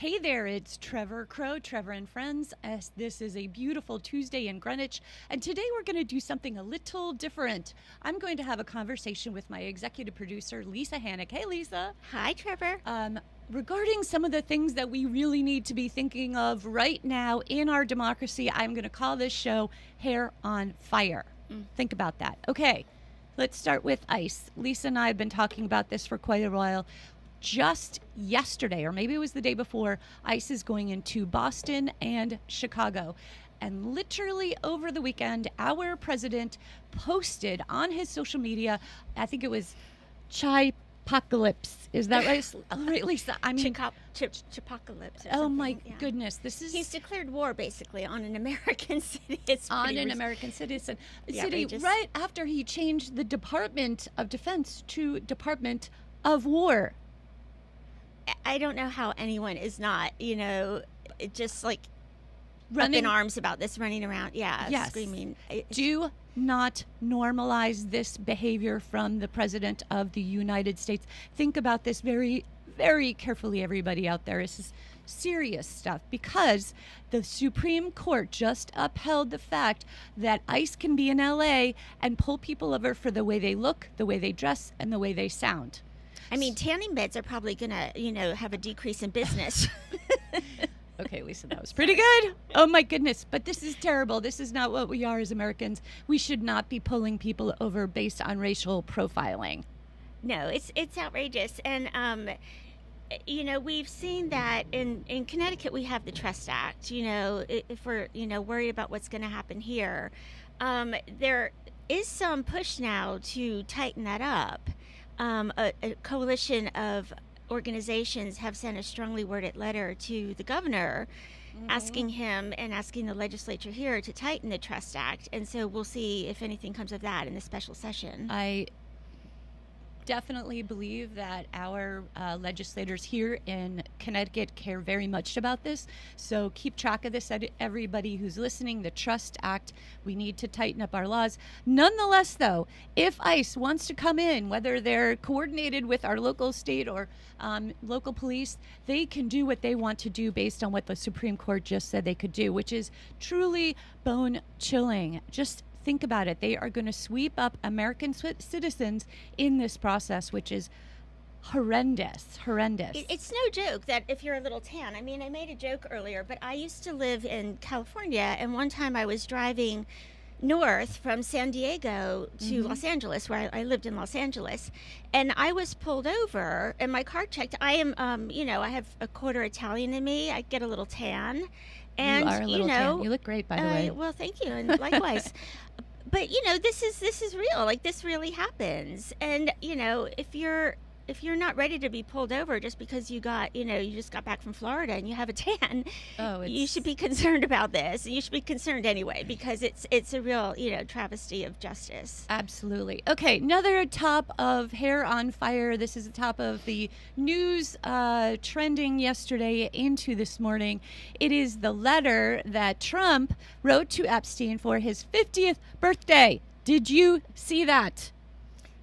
Hey there, it's Trevor Crow, Trevor and Friends. As this is a beautiful Tuesday in Greenwich, and today we're going to do something a little different. I'm going to have a conversation with my executive producer, Lisa Hannich. Hey, Lisa. Hi, Trevor. Regarding some of the things that we really need to be thinking of right now in our democracy, I'm going to call this show Hair on Fire. Think about that. Okay, let's start with ICE. Lisa and I have been talking about this for quite a while. Just yesterday, or maybe it was the day before, ICE is going into Boston and Chicago. And literally over the weekend, our president posted on his social media, I think it was Chai-pocalypse. Is that right, Lisa? I mean, Chipocalypse. oh my goodness, this is... He's declared war, basically, on an American city. It's American citizen. Yeah, City, right after he changed the Department of Defense to Department of War. I don't know how anyone is not, just like Running, up in arms about this, running around, yes. screaming. Do not normalize this behavior from the President of the United States. Think about this very, very carefully, everybody out there. This is serious stuff, because the Supreme Court just upheld the fact that ICE can be in LA and pull people over for the way they look, the way they dress, and the way they sound. I mean, tanning beds are probably going to, have a decrease in business. Okay, Lisa, that was pretty good. Oh, my goodness. But this is terrible. This is not what we are as Americans. We should not be pulling people over based on racial profiling. No, it's outrageous. And, we've seen that in Connecticut, we have the Trust Act. If we're, worried about what's going to happen here, there is some push now to tighten that up. A coalition of organizations have sent a strongly worded letter to the governor, asking him and asking the legislature here to tighten the Trust Act. And so we'll see if anything comes of that in the special session. I definitely believe that our legislators here in Connecticut care very much about this. So keep track of this, everybody who's listening. The Trust Act, we need to tighten up our laws. Nonetheless, though, if ICE wants to come in, whether they're coordinated with our local, state, or local police, they can do what they want to do based on what the Supreme Court just said they could do, which is truly bone-chilling. Just think about it. They are going to sweep up American citizens in this process, which is horrendous. It's no joke that if you're a little tan, I mean, I made a joke earlier, but I used to live in California, and one time I was driving north from San Diego to Los Angeles, where I lived in Los Angeles, and I was pulled over and my car checked. I am, I have a quarter Italian in me. I get a little tan. And, you are a little tan. You look great, by the way. Well, thank you, and likewise. But this is real. Like, this really happens. And if you're not ready to be pulled over just because you just got back from Florida and you have a tan, you should be concerned about this. You should be concerned anyway, because it's a real travesty of justice. Absolutely. Okay, another top of Hair on Fire. This is the top of the news trending yesterday into this morning. It is the letter that Trump wrote to Epstein for his 50th birthday. Did you see that?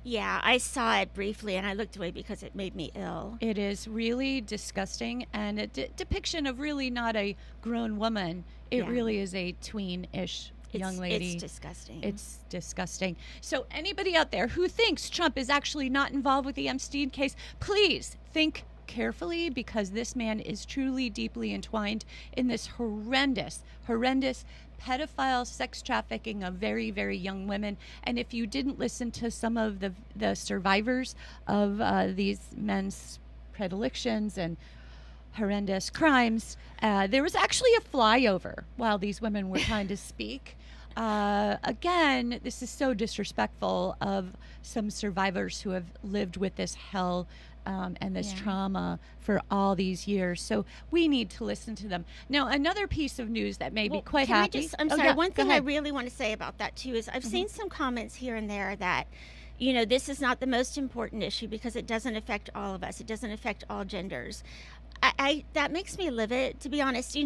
Yeah, I saw it briefly, and I looked away because it made me ill. It is really disgusting, and a depiction of really not a grown woman. It really is a tween-ish young lady. It's disgusting. It's disgusting. So anybody out there who thinks Trump is actually not involved with the Epstein case, please think carefully, because this man is truly deeply entwined in this horrendous pedophile sex trafficking of very, very young women. And if you didn't listen to some of the survivors of these men's predilections and horrendous crimes, there was actually a flyover while these women were trying to speak. Again, this is so disrespectful of some survivors who have lived with this hell and this trauma for all these years. So we need to listen to them. Now, another piece of news that made me quite happy. I'm sorry. One thing I really want to say about that, too, is I've seen some comments here and there that, this is not the most important issue because it doesn't affect all of us. It doesn't affect all genders. I that makes me livid, to be honest.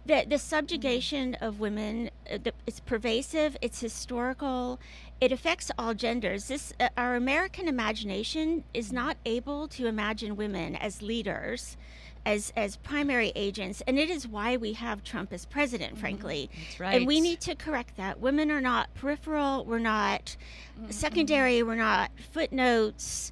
The subjugation of women, it's pervasive, it's historical, it affects all genders. Our American imagination is not able to imagine women as leaders as primary agents, and it is why we have Trump as president, frankly. That's right. And we need to correct that. Women are not peripheral, we're not secondary, we're not footnotes.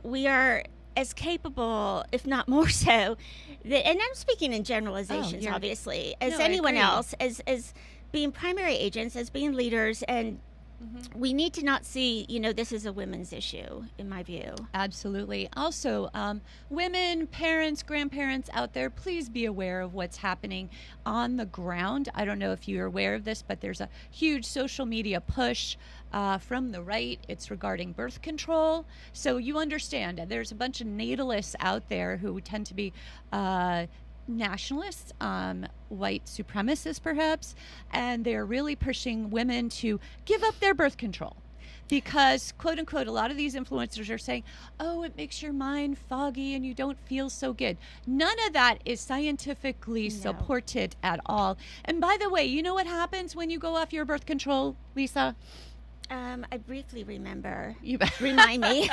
We are as capable, if not more so, and I'm speaking in generalizations, obviously, as anyone else, as being primary agents, as being leaders, and we need to not see, this is a women's issue, in my view. Absolutely. Also, women, parents, grandparents out there, please be aware of what's happening on the ground. I don't know if you're aware of this, but there's a huge social media push from the right. It's regarding birth control. So you understand, there's a bunch of natalists out there who tend to be nationalists, white supremacists perhaps, and they're really pushing women to give up their birth control because, quote unquote, a lot of these influencers are saying, oh, it makes your mind foggy and you don't feel so good. None of that is scientifically supported at all. And by the way, you know what happens when you go off your birth control, Lisa? I briefly remember. Remind me.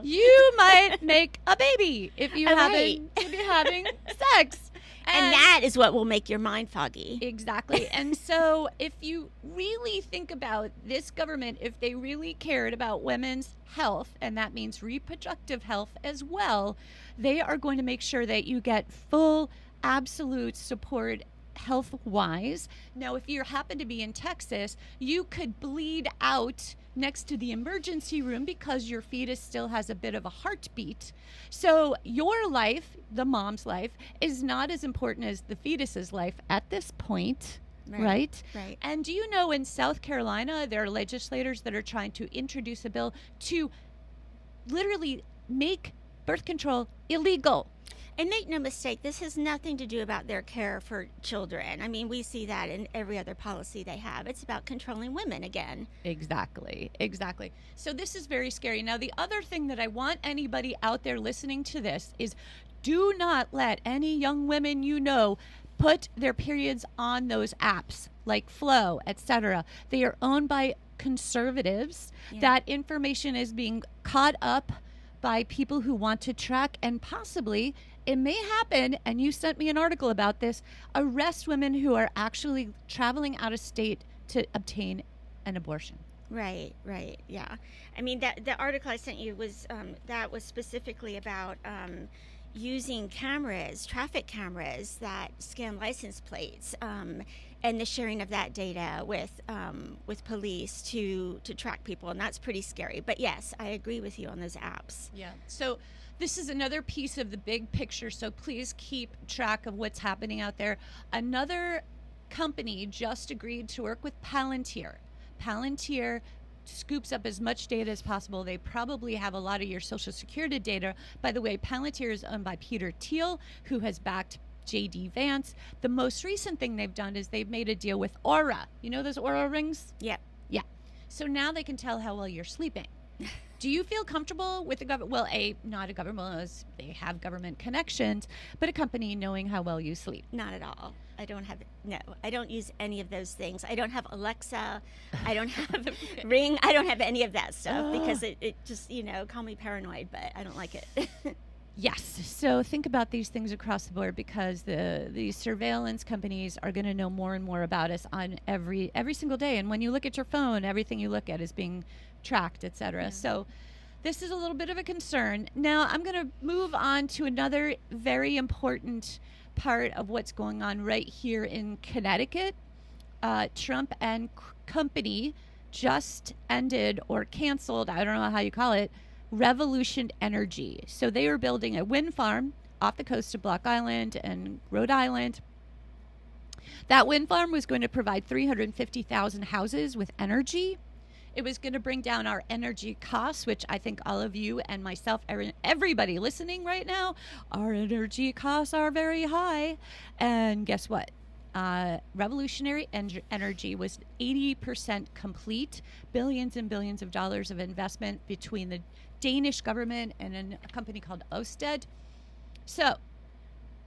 You might make a baby if you happen to be having sex. And that is what will make your mind foggy. Exactly. And so if you really think about this government, if they really cared about women's health, and that means reproductive health as well, they are going to make sure that you get full, absolute support health-wise. Now, if you happen to be in Texas, you could bleed out next to the emergency room because your fetus still has a bit of a heartbeat. So your life, the mom's life, is not as important as the fetus's life at this point. Right? And do you know in South Carolina, there are legislators that are trying to introduce a bill to literally make birth control illegal. And make no mistake, this has nothing to do about their care for children. I mean, we see that in every other policy they have. It's about controlling women again. Exactly. So this is very scary. Now, the other thing that I want anybody out there listening to this is do not let any young women put their periods on those apps like Flow, etc. They are owned by conservatives. That information is being caught up by people who want to track and possibly, it may happen, and you sent me an article about this, arrest women who are actually traveling out of state to obtain an abortion. Right, yeah. I mean, the article I sent you was, that was specifically about using traffic cameras that scan license plates, and the sharing of that data with police to track people, and that's pretty scary. But yes, I agree with you on those apps. Yeah. So this is another piece of the big picture, so please keep track of what's happening out there. Another company just agreed to work with Palantir. Palantir scoops up as much data as possible. They probably have a lot of your Social Security data. By the way, Palantir is owned by Peter Thiel, who has backed J.D. Vance. The most recent thing they've done is they've made a deal with Aura. You know those Aura rings? Yep. Yeah. So now they can tell how well you're sleeping. Do you feel comfortable with the government? Well, not a government, as they have government connections, but a company knowing how well you sleep. Not at all. I don't use any of those things. I don't have Alexa. I don't have Ring. I don't have any of that stuff because it just, call me paranoid, but I don't like it. Yes. So think about these things across the board because the surveillance companies are going to know more and more about us on every single day. And when you look at your phone, everything you look at is being tracked, etc. So this is a little bit of a concern. Now I'm going to move on to another very important part of what's going on right here in Connecticut. Trump and company just ended or canceled, I don't know how you call it, Revolution Energy. So they are building a wind farm off the coast of Block Island and Rhode Island. That wind farm was going to provide 350,000 houses with energy. It was going to bring down our energy costs, which I think all of you and myself, everybody listening right now, our energy costs are very high. And guess what? Revolutionary Energy was 80% complete, billions and billions of dollars of investment between the Danish government and a company called Ørsted. So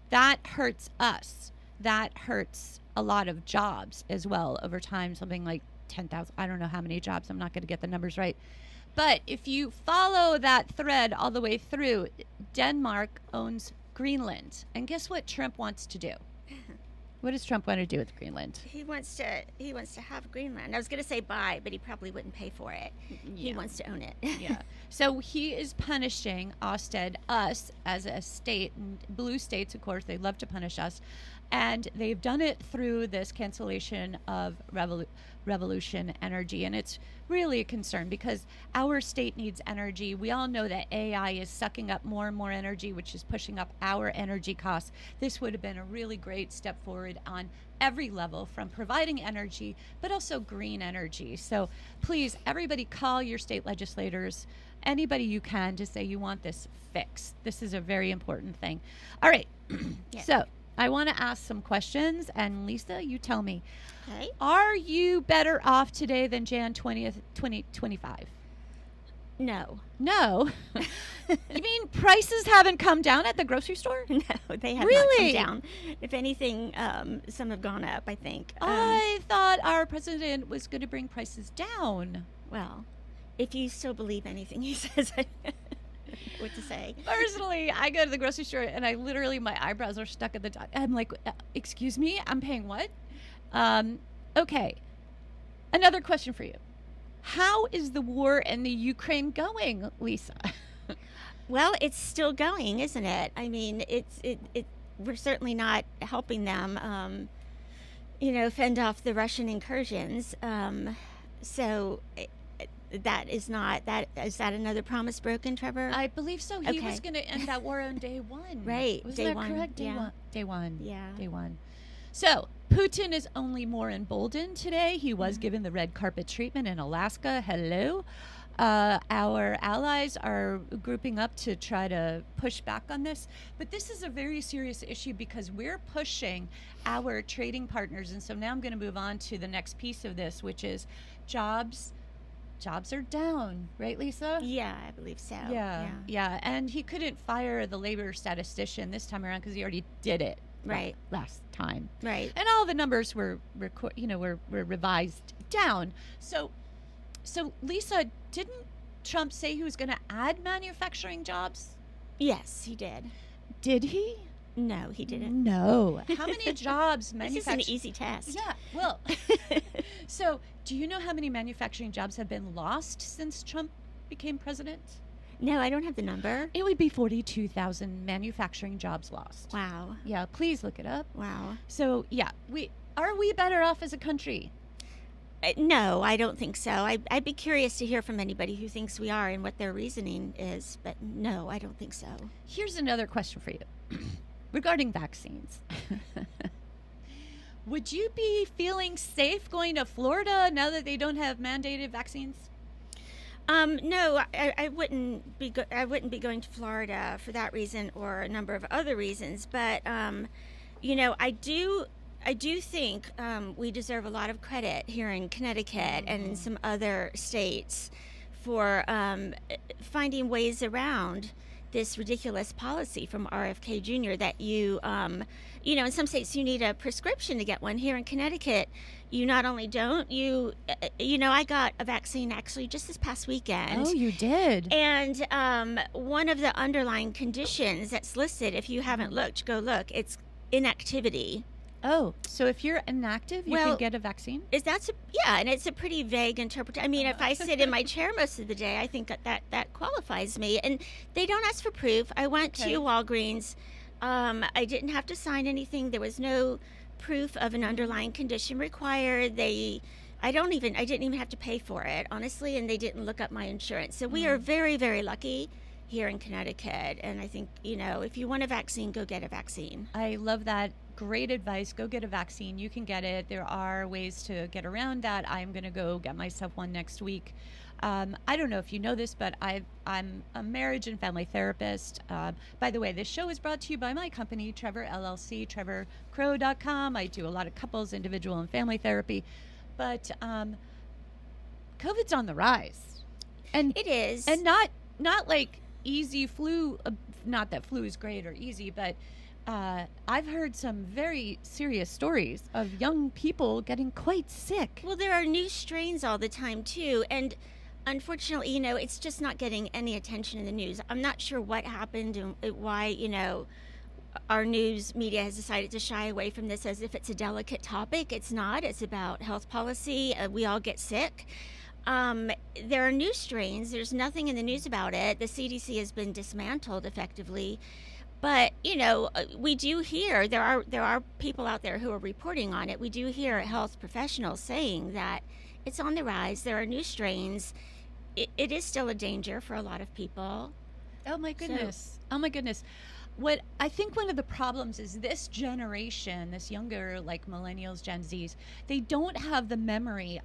that hurts us. That hurts a lot of jobs as well over time, something like 10,000. I don't know how many jobs. I'm not going to get the numbers right. But if you follow that thread all the way through, Denmark owns Greenland. And guess what Trump wants to do? What does Trump want to do with Greenland? He wants to have Greenland. I was going to say buy, but he probably wouldn't pay for it. He wants to own it. Yeah. So he is punishing us as a state, and blue states, of course, they love to punish us. And they've done it through this cancellation of revolution energy. And it's really a concern because our state needs energy. We all know that AI is sucking up more and more energy, which is pushing up our energy costs. This would have been a really great step forward on every level, from providing energy, but also green energy. So please, everybody, call your state legislators, anybody you can, to say you want this fixed. This is a very important thing. All right. Yeah. So I want to ask some questions, and Lisa, you tell me. Okay. Are you better off today than Jan 20th, 2025? No. No. You mean prices haven't come down at the grocery store? No, they have Really? not come down. If anything, some have gone up, I think. I thought our president was going to bring prices down. Well, if you still believe anything he says, I what to say. Personally, I go to the grocery store and I literally, my eyebrows are stuck at the top. I'm like, excuse me, I'm paying what? Okay. Another question for you. How is the war in the Ukraine going, Lisa? Well, it's still going, isn't it? I mean, we're certainly not helping them, fend off the Russian incursions. So that is that another promise broken, Trevor? I believe so. He Okay. was going to end that war on day one. Right, Was day that one, correct? Day yeah. one. Day one. Yeah. Day one. So Putin is only more emboldened today. He was given the red carpet treatment in Alaska. Hello. Our allies are grouping up to try to push back on this. But this is a very serious issue because we're pushing our trading partners. And so now I'm going to move on to the next piece of this, which is jobs. Jobs are down, right, Lisa? Yeah, I believe so. Yeah. And he couldn't fire the labor statistician this time around because he already did it Right. last time. Right. And all the numbers were revised down. So Lisa, didn't Trump say he was going to add manufacturing jobs? Yes, he did. Did he? No, he didn't. No. How many jobs This is manufacturing? an easy test. Yeah. Well, so do you know how many manufacturing jobs have been lost since Trump became president? No, I don't have the number. It would be 42,000 manufacturing jobs lost. Wow. Yeah, please look it up. Wow. So, yeah, are we better off as a country? No, I don't think so. I'd be curious to hear from anybody who thinks we are and what their reasoning is, but no, I don't think so. Here's another question for you regarding vaccines. Would you be feeling safe going to Florida now that they don't have mandated vaccines? No, I wouldn't be. I wouldn't be going to Florida for that reason or a number of other reasons. But I do think we deserve a lot of credit here in Connecticut and in some other states for finding ways around this ridiculous policy from RFK Jr. that in some states you need a prescription to get one. Here in Connecticut, you not only don't, I got a vaccine actually just this past weekend. Oh, you did? And one of the underlying conditions that's listed, if you haven't looked, go look, it's inactivity. Oh, so if you're inactive, you can Well, get a vaccine? And it's a pretty vague interpretation. I mean, if I sit in my chair most of the day, I think that qualifies me. And they don't ask for proof. I went Okay. to Walgreens. I didn't have to sign anything. There was no proof of an underlying condition required. I didn't even have to pay for it, honestly, and they didn't look up my insurance. So we are very, very lucky here in Connecticut. And I think, if you want a vaccine, go get a vaccine. I love that. Great advice. Go get a vaccine. You can get it. There are ways to get around that. I'm going to go get myself one next week. I don't know if you know this, but I'm a marriage and family therapist. By the way, this show is brought to you by my company, Trevor LLC, trevorcrow.com. I do a lot of couples, individual, and family therapy. But COVID's on the rise. And It is. And not like easy flu. Not that flu is great or easy, but I've heard some very serious stories of young people getting quite sick. Well, there are new strains all the time, too. And unfortunately, it's just not getting any attention in the news. I'm not sure what happened and why, our news media has decided to shy away from this as if it's a delicate topic. It's not. It's about health policy. We all get sick. There are new strains. There's nothing in the news about it. The CDC has been dismantled effectively. But we do hear there are people out there who are reporting on it. We do hear health professionals saying that it's on the rise. There are new strains. It is still a danger for a lot of people. Oh my goodness. Oh my goodness. What I think one of the problems is this generation, this younger, like millennials, Gen Zs, they don't have the memory.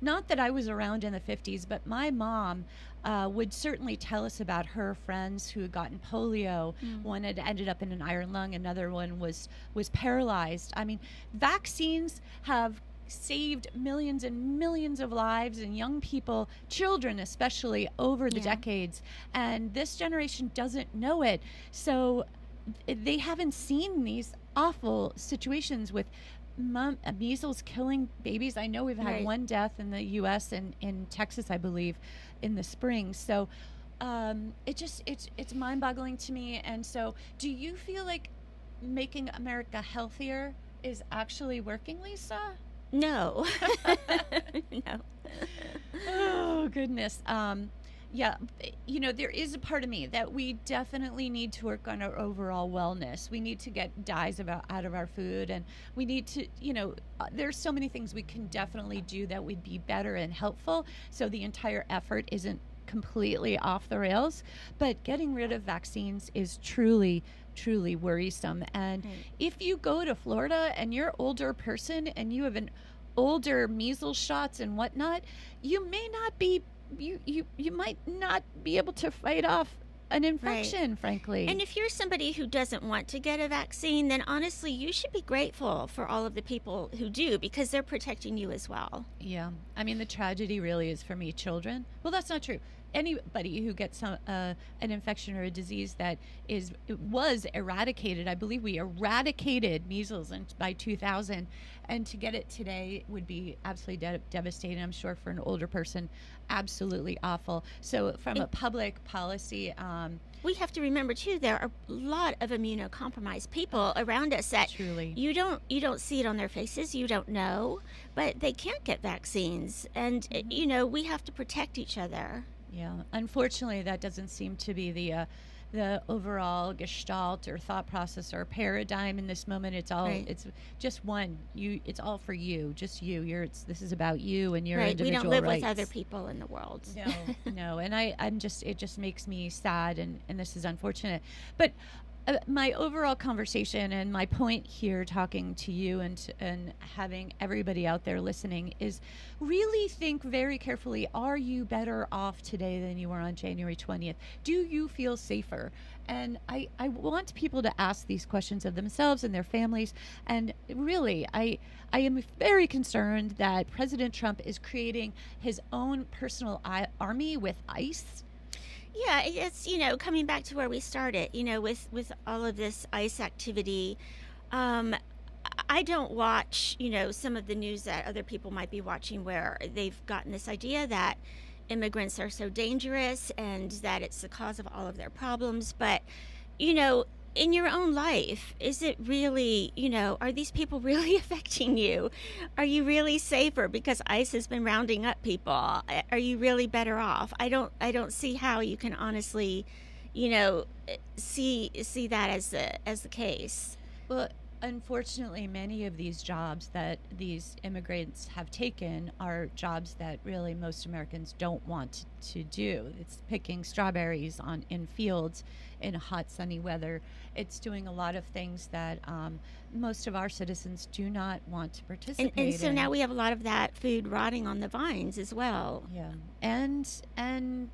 Not that I was around in the 50s, but my mom would certainly tell us about her friends who had gotten polio. One had ended up in an iron lung, another one was paralyzed. I mean, vaccines have saved millions and millions of lives and young people, children especially, over the decades, and this generation doesn't know it. So they haven't seen these awful situations with measles killing babies. I know we've had one death in the U.S. and in Texas, I believe, in the spring. So it's mind-boggling to me. And so do you feel like making America healthier is actually working, Lisa? No. No. Oh, goodness. Yeah, there is a part of me that we definitely need to work on our overall wellness. We need to get dyes out of our food, and we need to, there's so many things we can definitely do that would be better and helpful, so the entire effort isn't completely off the rails. But getting rid of vaccines is truly worrisome. And if you go to Florida and you're an older person and you have an older measles shots and whatnot, you may not be you might not be able to fight off an infection, frankly. And if you're somebody who doesn't want to get a vaccine, then honestly, you should be grateful for all of the people who do, because they're protecting you as well. Yeah. I mean, the tragedy really is for me, children. Well, that's not true. Anybody who gets an infection or a disease that was eradicated. I believe we eradicated measles by 2000, and to get it today would be absolutely devastating. I'm sure for an older person, absolutely awful. So from a public policy, we have to remember too, there are a lot of immunocompromised people around us that truly you don't see it on their faces, you don't know, but they can't get vaccines, and we have to protect each other. Yeah, unfortunately, that doesn't seem to be the overall gestalt or thought process or paradigm in this moment. It's all it's just one. It's all for you, just you. This is about you and your individual rights. We don't live with other people in the world. No, and it just makes me sad, and this is unfortunate. But my overall conversation and my point here, talking to you and having everybody out there listening, is really think very carefully. Are you better off today than you were on January 20th? Do you feel safer? And I want people to ask these questions of themselves and their families. And really, I am very concerned that President Trump is creating his own personal army with ICE. Yeah, it's, coming back to where we started, with all of this ICE activity. I don't watch, some of the news that other people might be watching, where they've gotten this idea that immigrants are so dangerous and that it's the cause of all of their problems. But, in your own life, is it really, are these people really affecting you? Are you really safer because ICE has been rounding up people? Are you really better off? I don't see how you can honestly, see that as the case. Well, unfortunately, many of these jobs that these immigrants have taken are jobs that really most Americans don't want to do. It's picking strawberries in fields in hot, sunny weather. It's doing a lot of things that most of our citizens do not want to participate in. And so now we have a lot of that food rotting on the vines as well. Yeah. And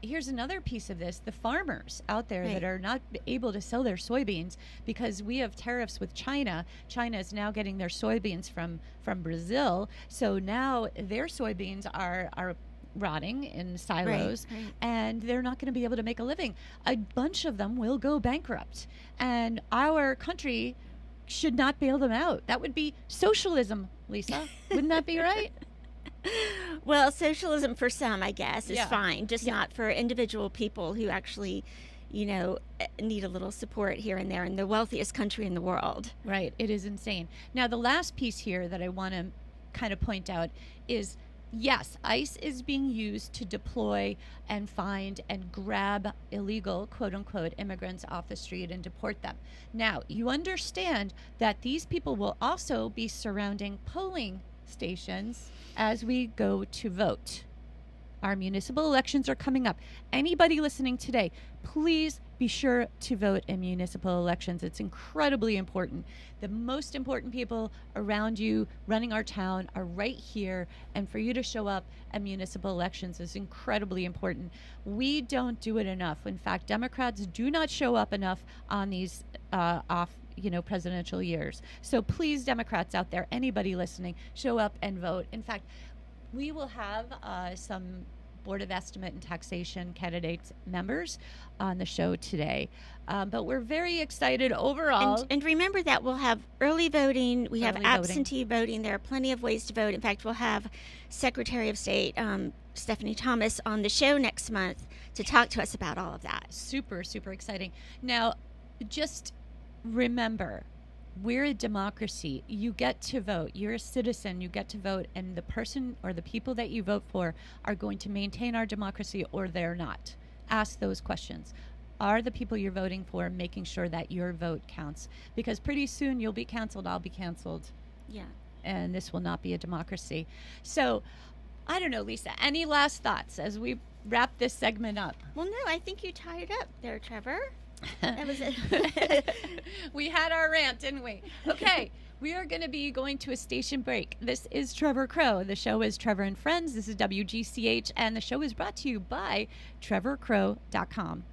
here's another piece of this. The farmers out there that are not able to sell their soybeans because we have tariffs with China. China is now getting their soybeans from Brazil. So now their soybeans are rotting in silos, and they're not going to be able to make a living. A bunch of them will go bankrupt, and our country should not bail them out. That would be socialism, Lisa. Wouldn't that be right? Well, socialism for some, I guess, is Yeah. fine, just Yeah. not for individual people who actually, need a little support here and there in the wealthiest country in the world. Right. It is insane. Now, the last piece here that I want to kind of point out is yes, ICE is being used to deploy and find and grab illegal, quote unquote, immigrants off the street and deport them. Now, you understand that these people will also be surrounding polling stations as we go to vote. Our municipal elections are coming up. Anybody listening today, please be sure to vote in municipal elections. It's incredibly important. The most important people around you running our town are right here, and for you to show up at municipal elections is incredibly important. We don't do it enough. In fact, Democrats do not show up enough on these presidential years. So please, Democrats out there, anybody listening, show up and vote. In fact, we will have some Board of Estimate and Taxation candidates members on the show today. But we're very excited overall. And remember that we'll have early voting. We have Early voting. absentee voting. There are plenty of ways to vote. In fact, we'll have Secretary of State Stephanie Thomas on the show next month to talk to us about all of that. Super, super exciting. Now, just remember, we're a democracy. You get to vote. You're a citizen. You get to vote. And the person or the people that you vote for are going to maintain our democracy or they're not. Ask those questions. Are the people you're voting for making sure that your vote counts? Because pretty soon you'll be canceled. I'll be canceled. Yeah. And this will not be a democracy. So, I don't know, Lisa, any last thoughts as we wrap this segment up? Well, no, I think you tied it up there, Trevor. That was it. We had our rant, didn't we? Okay, we are going to be going to a station break. This is Trevor Crow. The show is Trevor and Friends. This is WGCH, and the show is brought to you by TrevorCrow.com.